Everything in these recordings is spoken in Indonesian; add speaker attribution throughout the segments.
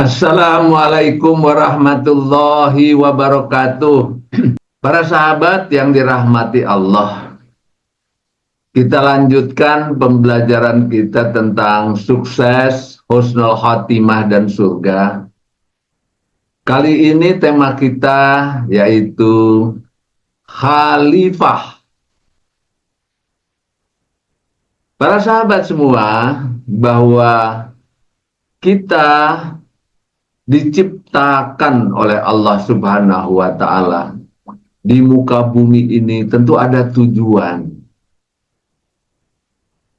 Speaker 1: Assalamualaikum warahmatullahi wabarakatuh. Para sahabat yang dirahmati Allah, kita lanjutkan pembelajaran kita tentang sukses, husnul khotimah, dan surga. Kali ini tema kita yaitu khalifah. Para sahabat semua, bahwa kita diciptakan oleh Allah Subhanahu wa Ta'ala di muka bumi ini tentu ada tujuan.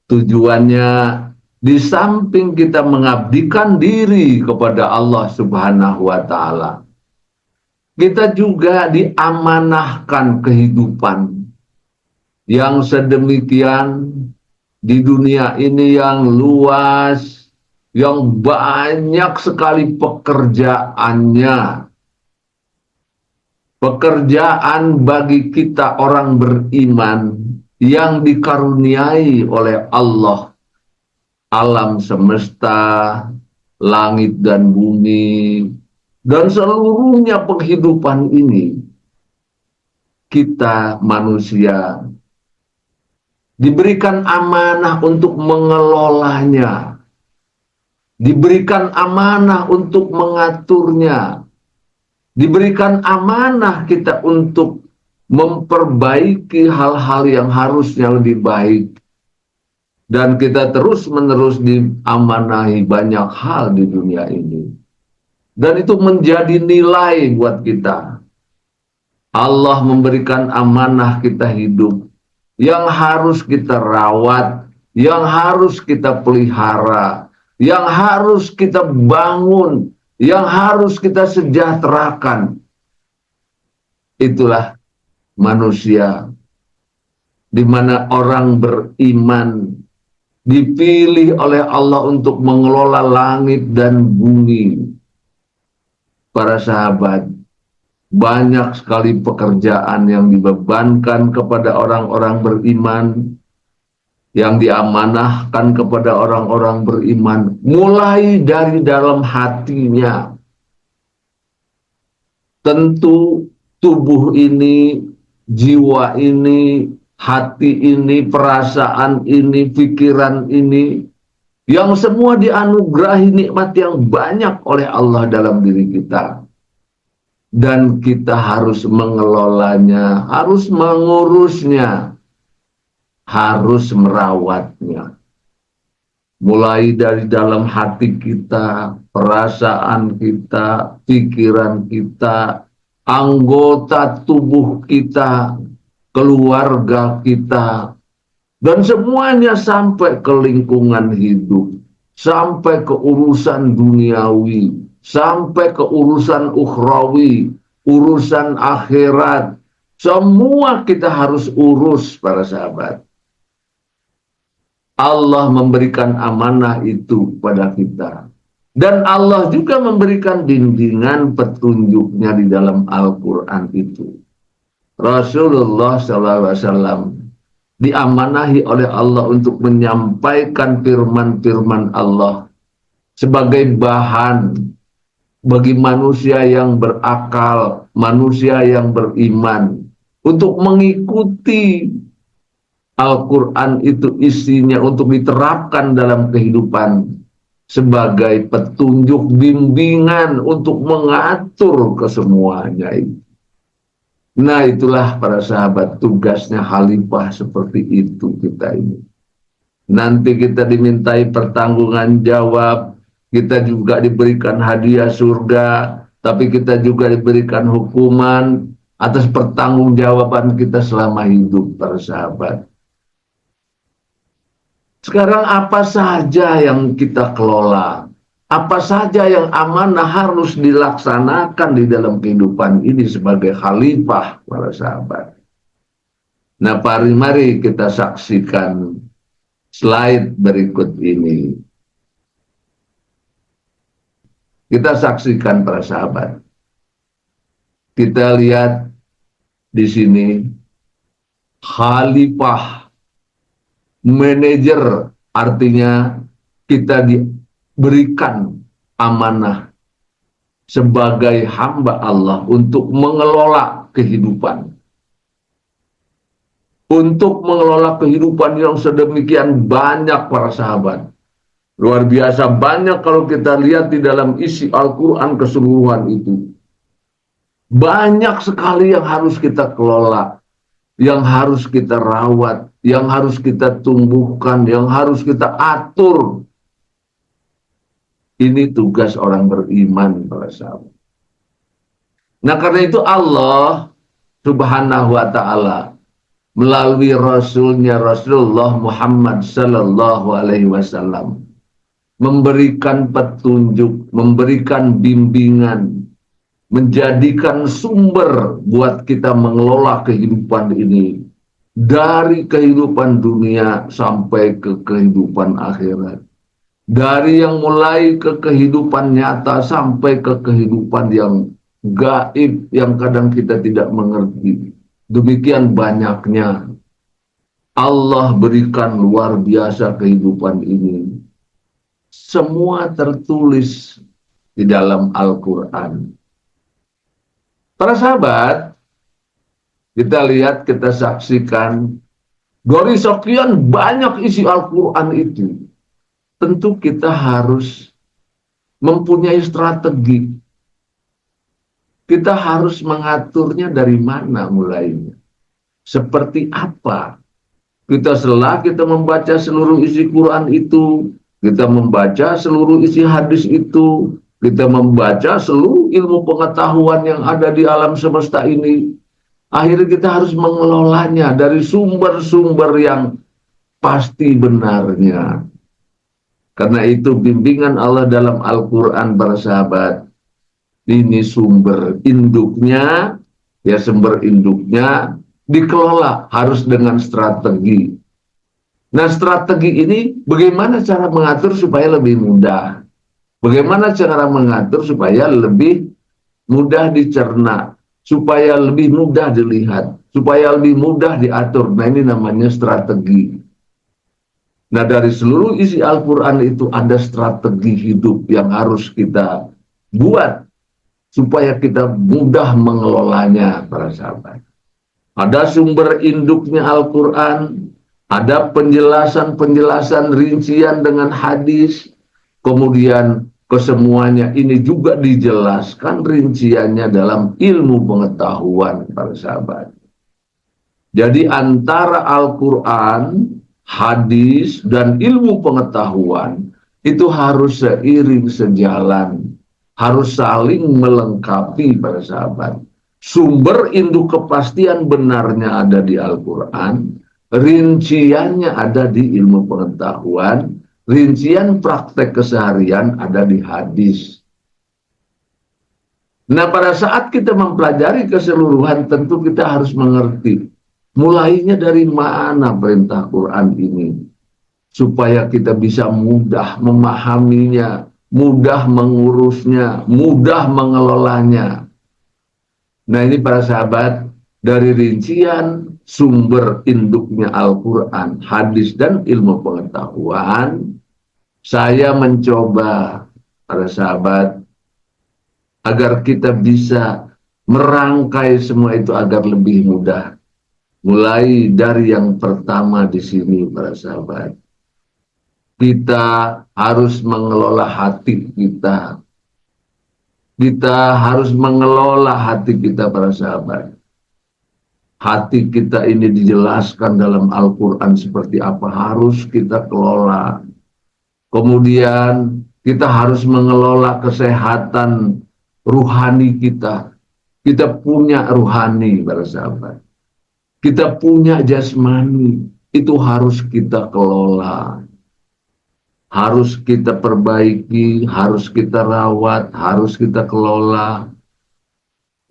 Speaker 1: Tujuannya di samping kita mengabdikan diri kepada Allah Subhanahu wa Ta'ala, kita juga diamanahkan kehidupan yang sedemikian di dunia ini yang luas, yang banyak sekali pekerjaannya. Pekerjaan bagi kita orang beriman yang dikaruniai oleh Allah, alam semesta, langit dan bumi, dan seluruhnya penghidupan ini. Kita manusia diberikan amanah untuk mengelolanya, diberikan amanah untuk mengaturnya, diberikan amanah kita untuk memperbaiki hal-hal yang harusnya lebih baik. Dan kita terus-menerus diamanahi banyak hal di dunia ini. Dan itu menjadi nilai buat kita. Allah memberikan amanah kita hidup yang harus kita rawat, yang harus kita pelihara, yang harus kita bangun, yang harus kita sejahterakan. Itulah manusia, di mana orang beriman dipilih oleh Allah untuk mengelola langit dan bumi. Para sahabat, banyak sekali pekerjaan yang dibebankan kepada orang-orang beriman, yang diamanahkan kepada orang-orang beriman, mulai dari dalam hatinya. Tentu tubuh ini, jiwa ini, hati ini, perasaan ini, pikiran ini, yang semua dianugerahi nikmat yang banyak oleh Allah dalam diri kita. Dan kita harus mengelolanya, harus mengurusnya, harus merawatnya. Mulai dari dalam hati kita, perasaan kita, pikiran kita, anggota tubuh kita, keluarga kita, dan semuanya sampai ke lingkungan hidup, sampai ke urusan duniawi, sampai ke urusan ukhrawi, urusan akhirat. Semua kita harus urus, para sahabat. Allah memberikan amanah itu pada kita. Dan Allah juga memberikan bimbingan petunjuknya di dalam Al-Quran itu. Rasulullah SAW diamanahi oleh Allah untuk menyampaikan firman-firman Allah sebagai bahan bagi manusia yang berakal, manusia yang beriman, untuk mengikuti Al-Quran itu isinya untuk diterapkan dalam kehidupan sebagai petunjuk bimbingan untuk mengatur kesemuanya itu. Nah, itulah para sahabat tugasnya khalifah seperti itu kita ini. Nanti kita dimintai pertanggungan jawab, kita juga diberikan hadiah surga, tapi kita juga diberikan hukuman atas pertanggungjawaban kita selama hidup, para sahabat. Sekarang apa saja yang kita kelola, apa saja yang amanah harus dilaksanakan di dalam kehidupan ini sebagai khalifah, para sahabat. Nah, mari kita saksikan slide berikut ini. Kita saksikan, para sahabat. Kita lihat di sini khalifah, manajer, artinya kita diberikan amanah sebagai hamba Allah untuk mengelola kehidupan. Untuk mengelola kehidupan yang sedemikian banyak para sahabat. Luar biasa banyak kalau kita lihat di dalam isi Al-Quran keseluruhan itu. Banyak sekali yang harus kita kelola, yang harus kita rawat, yang harus kita tumbuhkan, yang harus kita atur. Ini tugas orang beriman para sahabat. Nah karena itu Allah Subhanahu wa ta'ala melalui Rasulnya Rasulullah Muhammad Sallallahu Alaihi Wasallam memberikan petunjuk, memberikan bimbingan, menjadikan sumber buat kita mengelola kehidupan ini dari kehidupan dunia sampai ke kehidupan akhirat, dari yang mulai ke kehidupan nyata sampai ke kehidupan yang gaib yang kadang kita tidak mengerti. Demikian banyaknya Allah berikan luar biasa kehidupan ini. Semua tertulis di dalam Al-Quran. Para sahabat, kita lihat, kita saksikan dari sekian banyak isi Al-Quran itu. Tentu kita harus mempunyai strategi. Kita harus mengaturnya dari mana mulainya. Seperti apa. Setelah kita membaca seluruh isi Quran itu, kita membaca seluruh isi hadis itu, kita membaca seluruh ilmu pengetahuan yang ada di alam semesta ini, akhirnya kita harus mengelolanya dari sumber-sumber yang pasti benarnya. Karena itu bimbingan Allah dalam Al-Quran para sahabat, ini sumber induknya, ya sumber induknya dikelola harus dengan strategi. Nah strategi ini bagaimana cara mengatur supaya lebih mudah? Bagaimana cara mengatur supaya lebih mudah dicerna, supaya lebih mudah dilihat, supaya lebih mudah diatur. Nah ini namanya strategi. Nah dari seluruh isi Al-Quran itu ada strategi hidup yang harus kita buat supaya kita mudah mengelolanya para sahabat. Ada sumber induknya Al-Quran, ada penjelasan-penjelasan rincian dengan hadis, kemudian kesemuanya ini juga dijelaskan rinciannya dalam ilmu pengetahuan para sahabat. Jadi antara Al-Quran, hadis, dan ilmu pengetahuan itu harus seiring sejalan, harus saling melengkapi para sahabat. Sumber induk kepastian benarnya ada di Al-Quran, rinciannya ada di ilmu pengetahuan, rincian praktek keseharian ada di hadis. Nah pada saat kita mempelajari keseluruhan tentu kita harus mengerti mulainya dari mana perintah Quran ini, supaya kita bisa mudah memahaminya, mudah mengurusnya, mudah mengelolanya. Nah ini para sahabat, dari rincian sumber induknya Al-Quran, hadis, dan ilmu pengetahuan, saya mencoba para sahabat agar kita bisa merangkai semua itu agar lebih mudah. Mulai dari yang pertama di sini para sahabat, kita harus mengelola hati kita. Kita harus mengelola hati kita para sahabat. Hati kita ini dijelaskan dalam Al-Quran seperti apa harus kita kelola. Kemudian kita harus mengelola kesehatan ruhani kita. Kita punya ruhani para sahabat. Kita punya jasmani. Itu harus kita kelola. Harus kita perbaiki, harus kita rawat, harus kita kelola.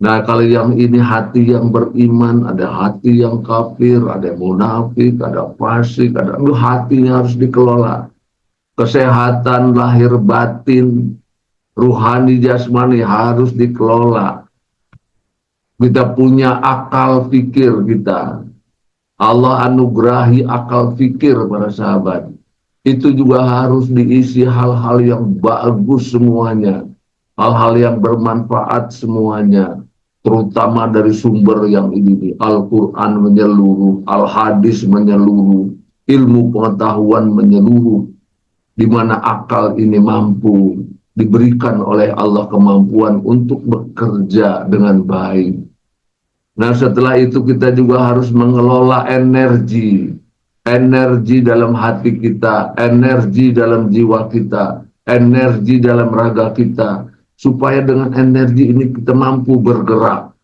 Speaker 1: Nah kalau yang ini hati yang beriman, ada hati yang kafir, ada yang munafik, ada fasik, ada hatinya harus dikelola. Kesehatan lahir batin, ruhani jasmani harus dikelola. Kita punya akal fikir kita. Allah anugerahi akal fikir para sahabat. Itu juga harus diisi hal-hal yang bagus semuanya. hal-hal yang bermanfaat semuanya, terutama dari sumber yang ini, Al-Quran menyeluruh, Al-Hadis menyeluruh, ilmu pengetahuan menyeluruh, di mana akal ini mampu diberikan oleh Allah kemampuan untuk bekerja dengan baik. Nah, setelah itu kita juga harus mengelola energi, energi dalam hati kita, energi dalam jiwa kita, energi dalam raga kita, supaya dengan energi ini kita mampu bergerak.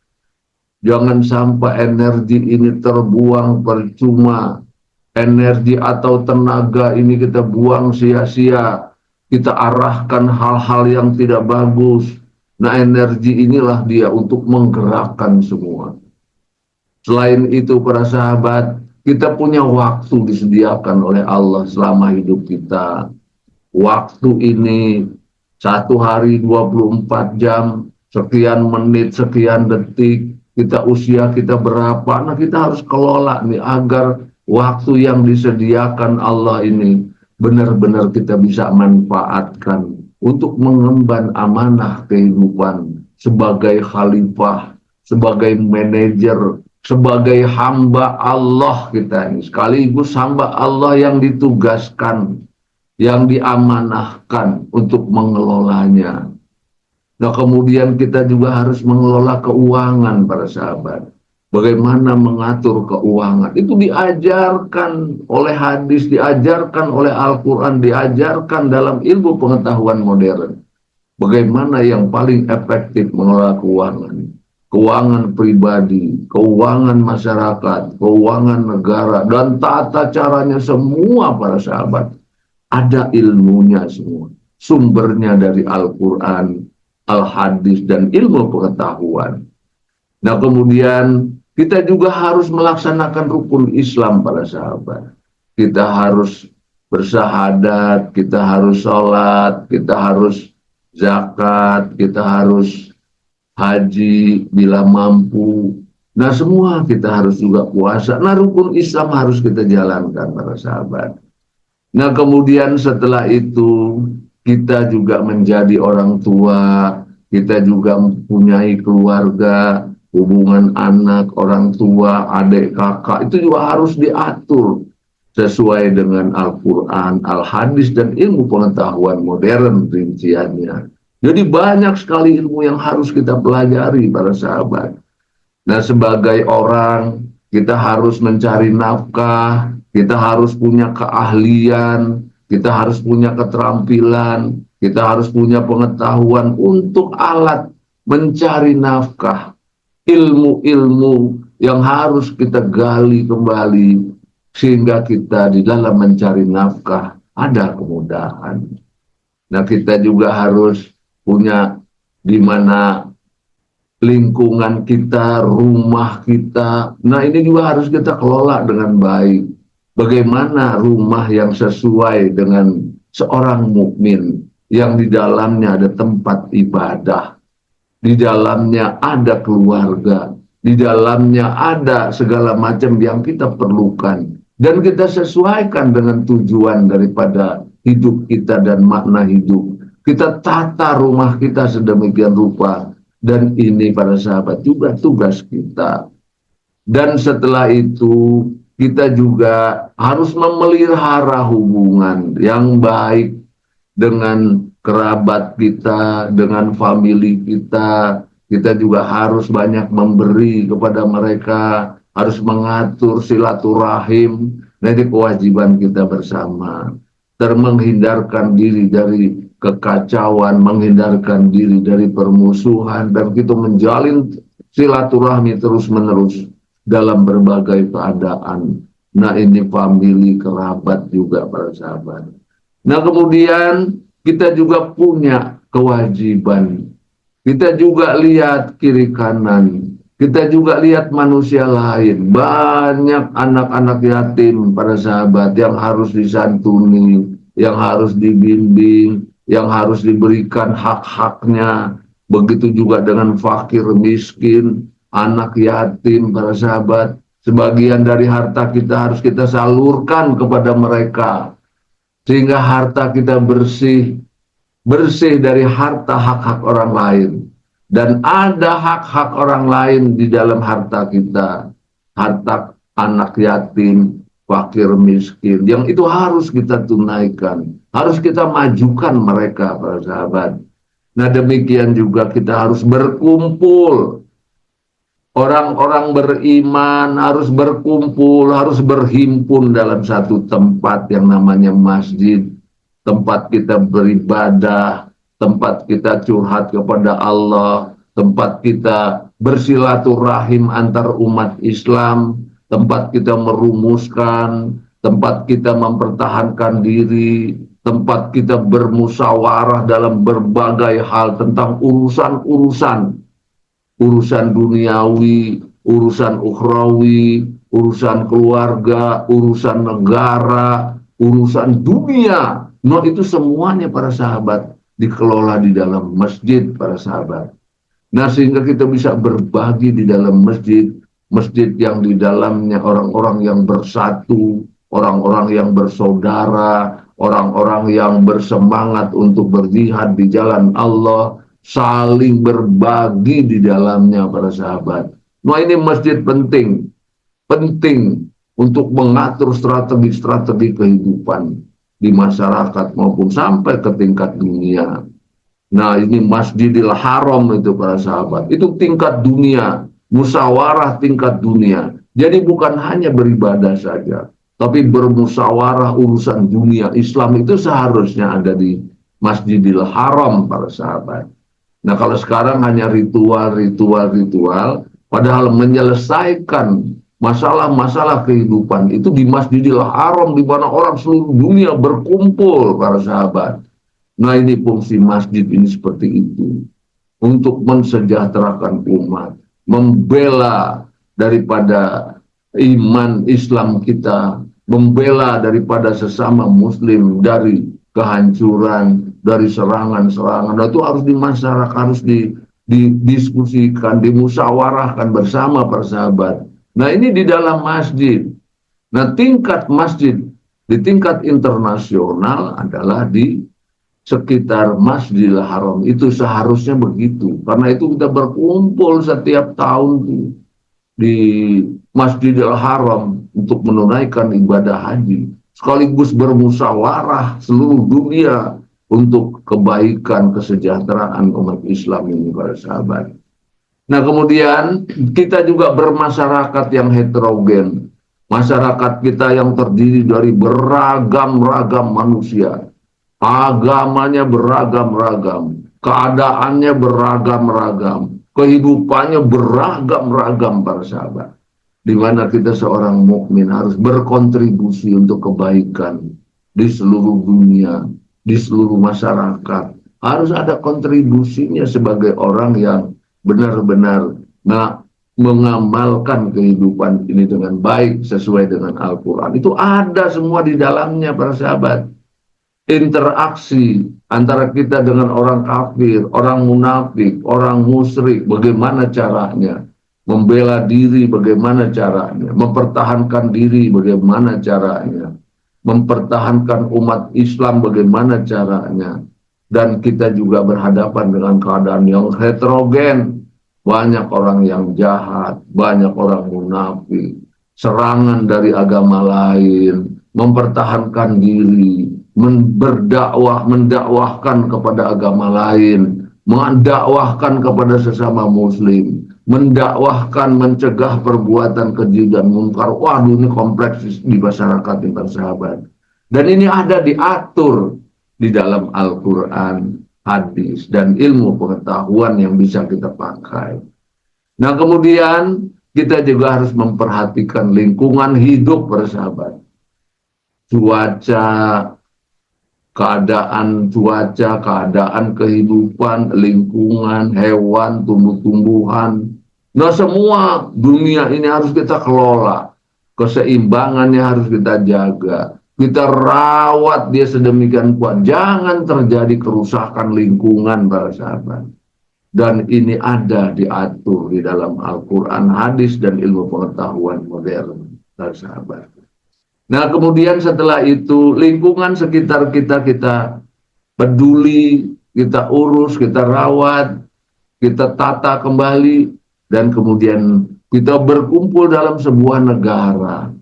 Speaker 1: Jangan sampai energi ini terbuang percuma. Energi atau tenaga ini kita buang sia-sia. Kita arahkan hal-hal yang tidak bagus. Nah, energi inilah dia untuk menggerakkan semua. Selain itu, para sahabat, kita punya waktu disediakan oleh Allah selama hidup kita. Waktu ini 1 hari 24 jam, sekian menit, sekian detik, kita usia kita berapa. Nah, kita harus kelola nih agar waktu yang disediakan Allah ini benar-benar kita bisa manfaatkan untuk mengemban amanah kehidupan sebagai khalifah, sebagai manajer, sebagai hamba Allah kita ini, sekaligus hamba Allah yang ditugaskan, yang diamanahkan untuk mengelolanya. Nah, kemudian kita juga harus mengelola keuangan, para sahabat. Bagaimana mengatur keuangan, itu diajarkan oleh hadis, diajarkan oleh Al-Quran, diajarkan dalam ilmu pengetahuan modern. Bagaimana yang paling efektif mengelola keuangan. Keuangan pribadi, keuangan masyarakat, keuangan negara, dan tata caranya semua, para sahabat. Ada ilmunya semua. Sumbernya dari Al-Quran, Al-Hadis, dan ilmu pengetahuan. Nah, kemudian kita juga harus melaksanakan rukun Islam, para sahabat. Kita harus bersahadat, kita harus sholat, kita harus zakat, kita harus haji bila mampu. Nah, semua kita harus juga puasa. Nah, rukun Islam harus kita jalankan, para sahabat. Nah, kemudian setelah itu kita juga menjadi orang tua, kita juga mempunyai keluarga, hubungan anak, orang tua, adik, kakak, itu juga harus diatur sesuai dengan Al-Quran, Al-Hadis, dan ilmu pengetahuan modern rinciannya. Jadi banyak sekali ilmu yang harus kita pelajari, para sahabat. Nah, sebagai orang, kita harus mencari nafkah, kita harus punya keahlian, kita harus punya keterampilan, kita harus punya pengetahuan untuk alat mencari nafkah. Ilmu-ilmu yang harus kita gali kembali, sehingga kita di dalam mencari nafkah ada kemudahan. Nah, kita juga harus punya di mana lingkungan kita, rumah kita. Nah, ini juga harus kita kelola dengan baik. Bagaimana rumah yang sesuai dengan seorang mukmin, yang di dalamnya ada tempat ibadah, di dalamnya ada keluarga, di dalamnya ada segala macam yang kita perlukan, dan kita sesuaikan dengan tujuan daripada hidup kita dan makna hidup. Kita tata rumah kita sedemikian rupa, dan ini, para sahabat, juga tugas kita. Dan setelah itu kita juga harus memelihara hubungan yang baik dengan kerabat kita, dengan famili kita. Kita juga harus banyak memberi kepada mereka, harus mengatur silaturahim. Nah, ini kewajiban kita bersama. Menghindarkan diri dari kekacauan, menghindarkan diri dari permusuhan, dan kita menjalin silaturahmi terus-menerus dalam berbagai keadaan. Nah, ini famili, kerabat juga, para sahabat. Nah, kemudian kita juga punya kewajiban. Kita juga lihat kiri kanan. Kita juga lihat manusia lain. Banyak anak-anak yatim, para sahabat, yang harus disantuni, yang harus dibimbing, yang harus diberikan hak-haknya. Begitu juga dengan fakir miskin, anak yatim, para sahabat. Sebagian dari harta kita harus kita salurkan kepada mereka, sehingga harta kita bersih, bersih dari harta hak-hak orang lain. Dan ada hak-hak orang lain di dalam harta kita, harta anak yatim, fakir miskin, yang itu harus kita tunaikan, harus kita majukan mereka, para sahabat. Nah, demikian juga kita harus berkumpul. Orang-orang beriman harus berkumpul, harus berhimpun dalam satu tempat yang namanya masjid, tempat kita beribadah, tempat kita curhat kepada Allah, tempat kita bersilaturahim antar umat Islam, tempat kita merumuskan, tempat kita mempertahankan diri, tempat kita bermusyawarah dalam berbagai hal tentang urusan duniawi, urusan ukhrawi, urusan keluarga, urusan negara, urusan dunia. No, itu semuanya para sahabat dikelola di dalam masjid, para sahabat. Nah, sehingga kita bisa berbagi di dalam masjid, masjid yang di dalamnya orang-orang yang bersatu, orang-orang yang bersaudara, orang-orang yang bersemangat untuk berjihad di jalan Allah, saling berbagi di dalamnya, para sahabat. Nah, ini masjid penting untuk mengatur strategi-strategi kehidupan di masyarakat maupun sampai ke tingkat dunia. Nah, ini Masjidil Haram itu, para sahabat, itu tingkat dunia, musyawarah tingkat dunia. Jadi bukan hanya beribadah saja, tapi bermusyawarah urusan dunia. Islam itu seharusnya ada di Masjidil Haram, para sahabat. Nah, kalau sekarang hanya ritual, padahal menyelesaikan masalah-masalah kehidupan itu di Masjidil Haram, di mana orang seluruh dunia berkumpul, para sahabat. Nah, ini fungsi masjid ini seperti itu, untuk mensejahterakan umat, membela daripada iman Islam kita, membela daripada sesama muslim dari kehancuran, dari serangan-serangan. Nah, itu harus di masyarakat, harus didiskusikan, dimusyawarahkan bersama, para sahabat. Nah, ini di dalam masjid. Nah, tingkat masjid di tingkat internasional adalah di sekitar Masjidil Haram. Itu seharusnya begitu. Karena itu kita berkumpul setiap tahun di Masjidil Haram untuk menunaikan ibadah haji, sekaligus bermusyawarah seluruh dunia untuk kebaikan kesejahteraan umat Islam ini, para sahabat. Nah, kemudian kita juga bermasyarakat yang heterogen. Masyarakat kita yang terdiri dari beragam-ragam manusia. Agamanya beragam-ragam, keadaannya beragam-ragam, kehidupannya beragam-ragam, para sahabat. Di mana kita seorang mukmin harus berkontribusi untuk kebaikan di seluruh dunia, di seluruh masyarakat. Harus ada kontribusinya sebagai orang yang benar-benar mengamalkan kehidupan ini dengan baik sesuai dengan Al-Quran. Itu ada semua di dalamnya, para sahabat. Interaksi antara kita dengan orang kafir, orang munafik, orang musyrik, bagaimana caranya? Membela diri bagaimana caranya? Mempertahankan diri bagaimana caranya? Mempertahankan umat Islam bagaimana caranya? Dan kita juga berhadapan dengan keadaan yang heterogen. Banyak orang yang jahat, banyak orang munafik, serangan dari agama lain, mempertahankan diri, mendakwahkan kepada agama lain, mendakwahkan kepada sesama muslim, mendakwahkan mencegah perbuatan keji dan munkar. Waduh, ini kompleks di masyarakat ini, para sahabat. Dan ini ada diatur di dalam Al-Quran, hadis, dan ilmu pengetahuan yang bisa kita pakai. Nah, kemudian kita juga harus memperhatikan lingkungan hidup, para sahabat. Cuaca, keadaan kehidupan, lingkungan, hewan, tumbuh-tumbuhan. Nah, semua dunia ini harus kita kelola. Keseimbangannya harus kita jaga. Kita rawat dia sedemikian kuat. Jangan terjadi kerusakan lingkungan, para sahabat. Dan ini ada diatur di dalam Al-Quran, hadis, dan ilmu pengetahuan modern, para sahabat. Nah, kemudian setelah itu lingkungan sekitar kita peduli, kita urus, kita rawat, kita tata kembali, dan kemudian kita berkumpul dalam sebuah negara.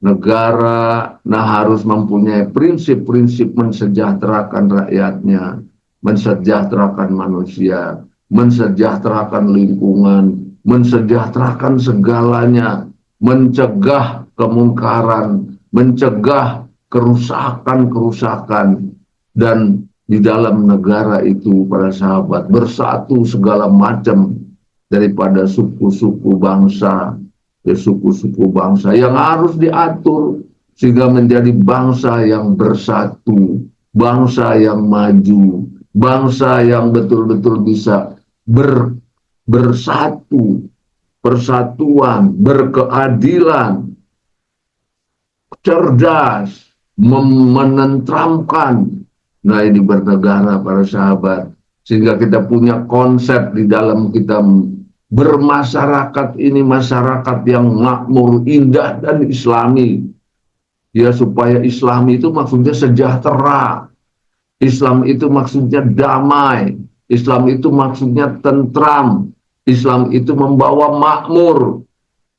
Speaker 1: Negara harus mempunyai prinsip-prinsip mensejahterakan rakyatnya, mensejahterakan manusia, mensejahterakan lingkungan, mensejahterakan segalanya, mencegah kemungkaran, mencegah kerusakan-kerusakan, dan di dalam negara itu, para sahabat, bersatu segala macam daripada suku-suku bangsa, suku-suku bangsa yang harus diatur sehingga menjadi bangsa yang bersatu, bangsa yang maju, bangsa yang betul-betul bisa bersatu, persatuan, berkeadilan, cerdas, menenteramkan. Nah, ini bernegara, para sahabat, sehingga kita punya konsep di dalam kita bermasyarakat ini, masyarakat yang makmur, indah, dan islami. Ya, supaya Islami itu maksudnya sejahtera, Islam itu maksudnya damai, Islam itu maksudnya tentram, Islam itu membawa makmur.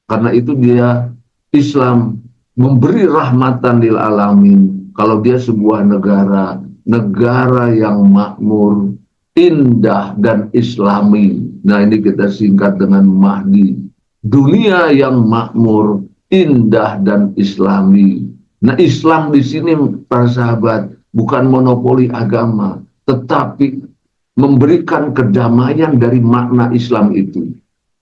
Speaker 1: Karena itu dia, Islam memberi rahmatan lil alamin. Kalau dia sebuah negara yang makmur, indah, dan islami. Nah, ini kita singkat dengan Mahdi. Dunia yang makmur, indah, dan islami. Nah, Islam di sini, para sahabat, bukan monopoli agama, tetapi memberikan kedamaian dari makna Islam itu.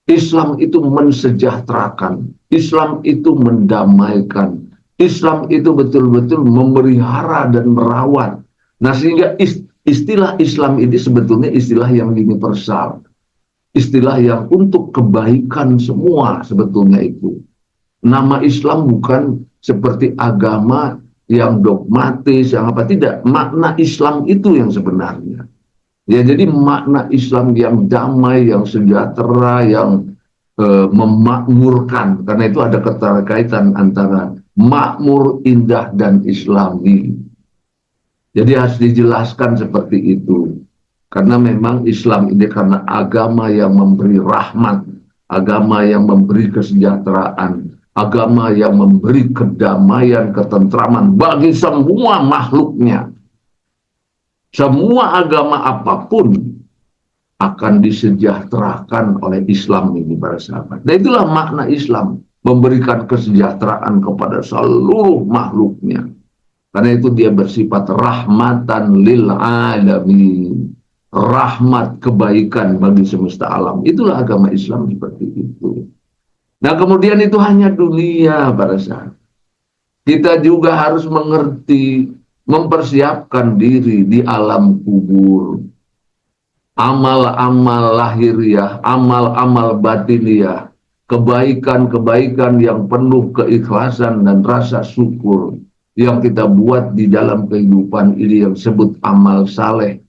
Speaker 1: Islam itu mensejahterakan, Islam itu mendamaikan, Islam itu betul-betul memelihara dan merawat. Nah, sehingga istilah Islam ini sebetulnya istilah yang universal, istilah yang untuk kebaikan semua sebetulnya itu. Nama Islam bukan seperti agama yang dogmatis, yang apa, tidak. Makna Islam itu yang sebenarnya. Ya, jadi makna Islam yang damai, yang sejahtera, yang memakmurkan. Karena itu ada keterkaitan antara makmur, indah, dan islami. Jadi harus dijelaskan seperti itu. Karena memang Islam ini karena agama yang memberi rahmat, agama yang memberi kesejahteraan, agama yang memberi kedamaian, ketentraman bagi semua makhluknya. Semua agama apapun akan disejahterakan oleh Islam ini, para sahabat. Dan itulah makna Islam, memberikan kesejahteraan kepada seluruh makhluknya. Karena itu dia bersifat rahmatan lil alamin, rahmat kebaikan bagi semesta alam. Itulah agama Islam seperti itu. Nah, kemudian itu hanya dunia, para sahabat. Kita juga harus mengerti, mempersiapkan diri di alam kubur. Amal-amal lahiriah, amal-amal batiniah, kebaikan-kebaikan yang penuh keikhlasan dan rasa syukur yang kita buat di dalam kehidupan ini yang disebut amal saleh.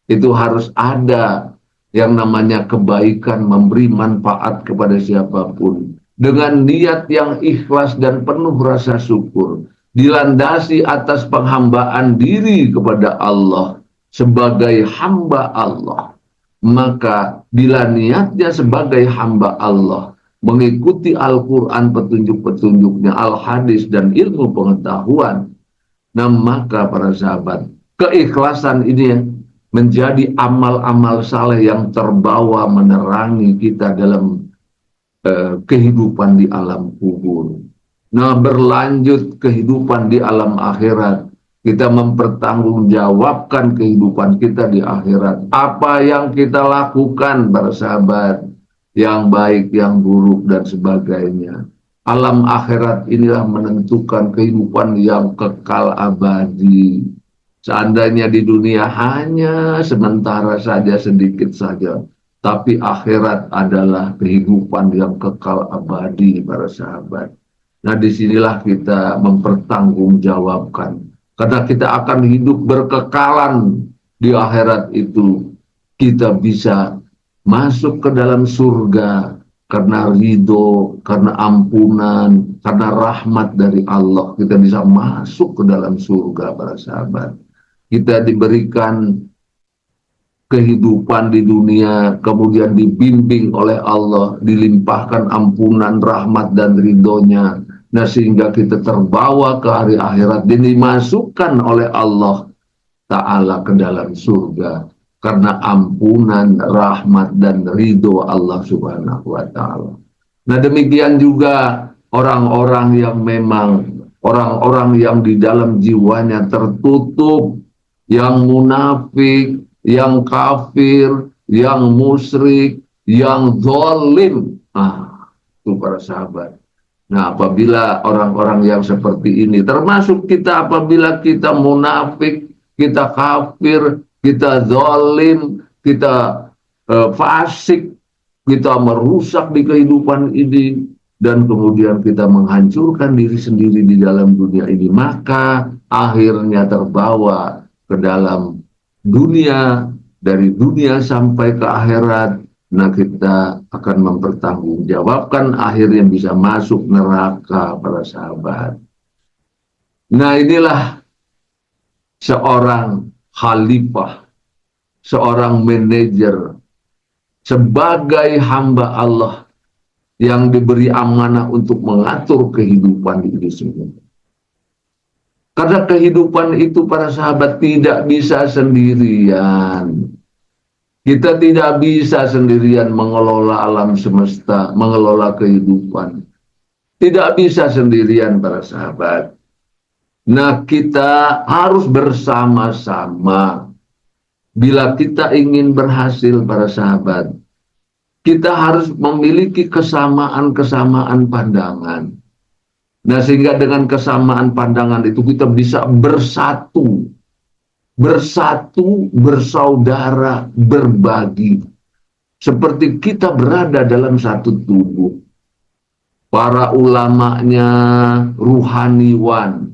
Speaker 1: Itu harus ada yang namanya kebaikan, memberi manfaat kepada siapapun dengan niat yang ikhlas dan penuh rasa syukur, dilandasi atas penghambaan diri kepada Allah sebagai hamba Allah. Maka bila niatnya sebagai hamba Allah, mengikuti Al-Quran, petunjuk-petunjuknya, Al-Hadis, dan ilmu pengetahuan, nah maka para sahabat, keikhlasan ini menjadi amal-amal saleh yang terbawa menerangi kita dalam kehidupan di alam kubur. Nah, berlanjut kehidupan di alam akhirat, kita mempertanggungjawabkan kehidupan kita di akhirat. Apa yang kita lakukan, para sahabat, yang baik, yang buruk, dan sebagainya. Alam akhirat inilah menentukan kehidupan yang kekal abadi. Seandainya di dunia hanya sementara saja, sedikit saja, tapi akhirat adalah kehidupan yang kekal abadi, para sahabat. Nah, disinilah kita mempertanggungjawabkan. Karena kita akan hidup berkekalan di akhirat itu. Kita bisa masuk ke dalam surga karena ridho, karena ampunan, karena rahmat dari Allah. Kita bisa masuk ke dalam surga, para sahabat. Kita diberikan kehidupan di dunia, kemudian dibimbing oleh Allah, dilimpahkan ampunan, rahmat, dan ridhonya. Nah, sehingga kita terbawa ke hari akhirat dan dimasukkan oleh Allah Ta'ala ke dalam surga. Karena ampunan, rahmat, dan ridho Allah Subhanahu wa Ta'ala. Nah, demikian juga orang-orang yang memang orang-orang yang di dalam jiwanya tertutup, yang munafik, yang kafir, yang musyrik, yang zalim. Itu para sahabat. Nah, apabila orang-orang yang seperti ini, termasuk kita apabila kita munafik, kita kafir, kita zalim, kita fasik, kita merusak di kehidupan ini, dan kemudian kita menghancurkan diri sendiri di dalam dunia ini, maka akhirnya terbawa ke dalam dunia, dari dunia sampai ke akhirat. Nah, kita akan mempertanggungjawabkan, akhirnya bisa masuk neraka para sahabat. Nah, inilah seorang khalifah, seorang manajer, sebagai hamba Allah yang diberi amanah untuk mengatur kehidupan ini semua. Karena kehidupan itu para sahabat tidak bisa sendirian. Kita tidak bisa sendirian mengelola alam semesta, mengelola kehidupan. Tidak bisa sendirian para sahabat. Nah, kita harus bersama-sama. Bila kita ingin berhasil para sahabat, kita harus memiliki kesamaan-kesamaan pandangan. Nah, sehingga dengan kesamaan pandangan itu kita bisa bersatu, bersaudara, berbagi. Seperti kita berada dalam satu tubuh. Para ulamanya ruhaniwan,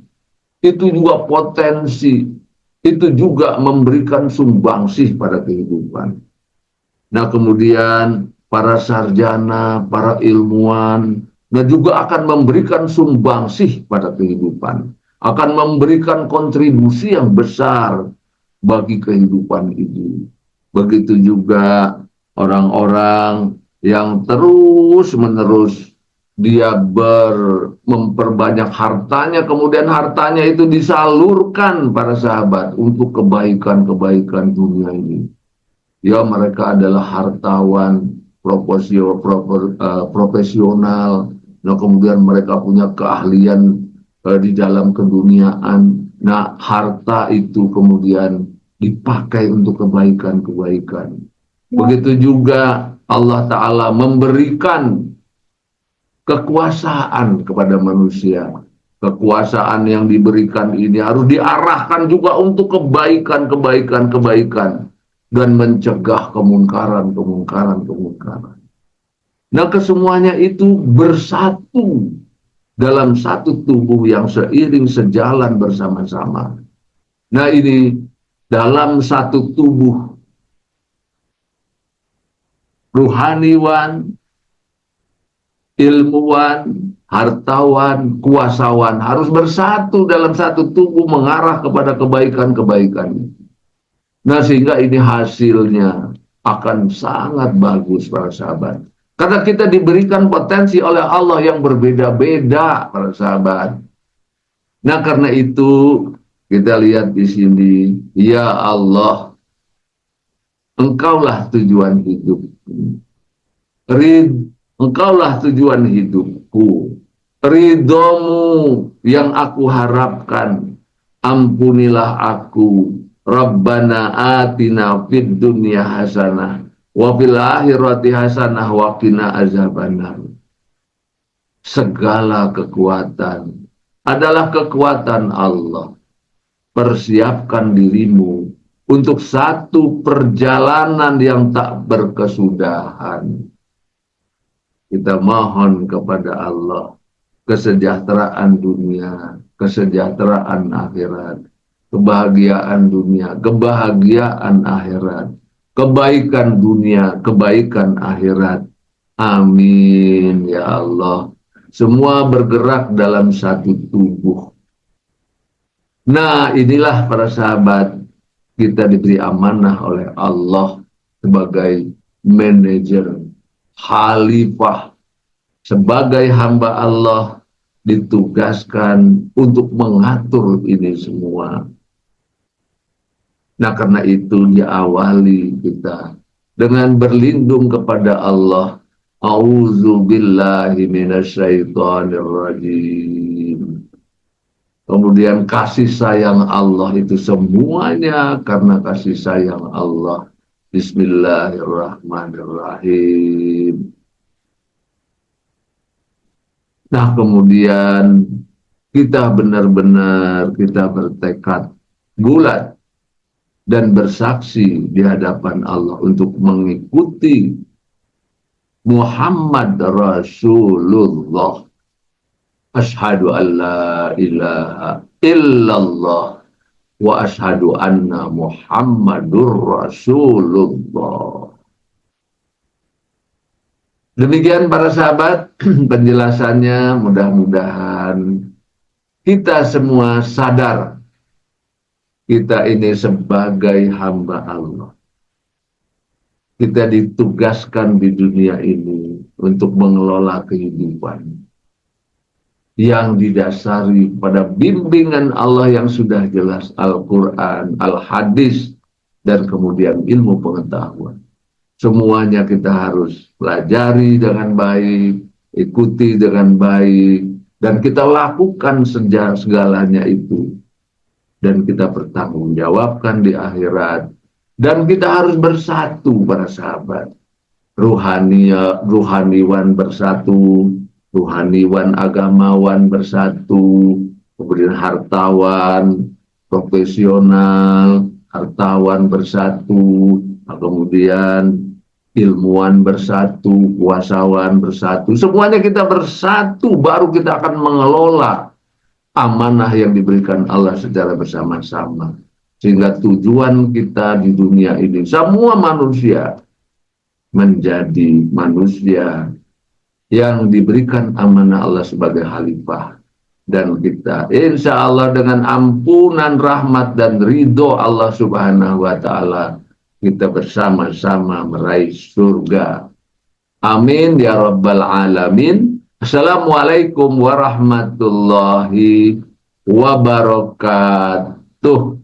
Speaker 1: itu juga potensi, itu juga memberikan sumbangsih pada kehidupan. Nah, kemudian para sarjana, para ilmuwan, dan juga akan memberikan sumbangsih pada kehidupan, akan memberikan kontribusi yang besar bagi kehidupan ini. Begitu juga orang-orang yang terus-menerus dia memperbanyak hartanya, kemudian hartanya itu disalurkan para sahabat untuk kebaikan-kebaikan dunia ini. Ya, mereka adalah hartawan profesional. Nah, kemudian mereka punya keahlian di dalam keduniaan. Nah, harta itu kemudian dipakai untuk kebaikan-kebaikan. Begitu juga Allah Ta'ala memberikan kekuasaan kepada manusia. Kekuasaan yang diberikan ini harus diarahkan juga untuk kebaikan-kebaikan dan mencegah kemungkaran. Nah, kesemuanya itu bersatu dalam satu tubuh yang seiring sejalan bersama-sama. Nah, ini dalam satu tubuh ruhaniwan, ilmuwan, hartawan, kuasawan harus bersatu dalam satu tubuh mengarah kepada kebaikan-kebaikan. Nah, sehingga ini hasilnya akan sangat bagus para sahabat. Karena kita diberikan potensi oleh Allah yang berbeda-beda para sahabat. Nah, karena itu kita lihat di sini, ya Allah, Engkaulah tujuan hidupku. Engkaulah tujuan hidupku. Ridhomu yang aku harapkan. Ampunilah aku. Rabbana atina fid dunya hasanah wa fil akhirati hasanah wa qina azabannar. Segala kekuatan adalah kekuatan Allah. Persiapkan dirimu untuk satu perjalanan yang tak berkesudahan. Kita mohon kepada Allah kesejahteraan dunia, kesejahteraan akhirat, kebahagiaan dunia, kebahagiaan akhirat, kebaikan dunia, kebaikan akhirat. Amin ya Allah. Semua bergerak dalam satu tubuh. Nah, inilah para sahabat kita diberi amanah oleh Allah sebagai manajer, khalifah, sebagai hamba Allah ditugaskan untuk mengatur ini semua. Nah, karena itu diawali kita dengan berlindung kepada Allah. A'udzu billahi minasyaitonir rajim. Kemudian kasih sayang Allah itu semuanya karena kasih sayang Allah. Bismillahirrahmanirrahim. Nah, kemudian kita benar-benar kita bertekad bulat dan bersaksi di hadapan Allah untuk mengikuti Muhammad Rasulullah. Asyhadu an la ilaha illallah wa asyhadu anna Muhammadur Rasulullah. Demikian para sahabat penjelasannya, mudah-mudahan kita semua sadar kita ini sebagai hamba Allah. Kita ditugaskan di dunia ini untuk mengelola kehidupan yang didasari pada bimbingan Allah yang sudah jelas, Al-Quran, Al-Hadis, dan kemudian ilmu pengetahuan. Semuanya kita harus pelajari dengan baik, ikuti dengan baik, dan kita lakukan segalanya itu. Dan kita bertanggungjawabkan di akhirat. Dan kita harus bersatu para sahabat. Ruhaniwan bersatu, ruhaniwan agamawan bersatu, kemudian hartawan, profesional, hartawan bersatu, kemudian ilmuwan bersatu, kuasawan bersatu. Semuanya kita bersatu, baru kita akan mengelola amanah yang diberikan Allah secara bersama-sama. Sehingga tujuan kita di dunia ini, semua manusia menjadi manusia yang diberikan amanah Allah sebagai khalifah. Dan kita insya Allah dengan ampunan, rahmat, dan ridho Allah subhanahu wa ta'ala, kita bersama-sama meraih surga. Amin ya rabbal alamin. Assalamualaikum warahmatullahi wabarakatuh.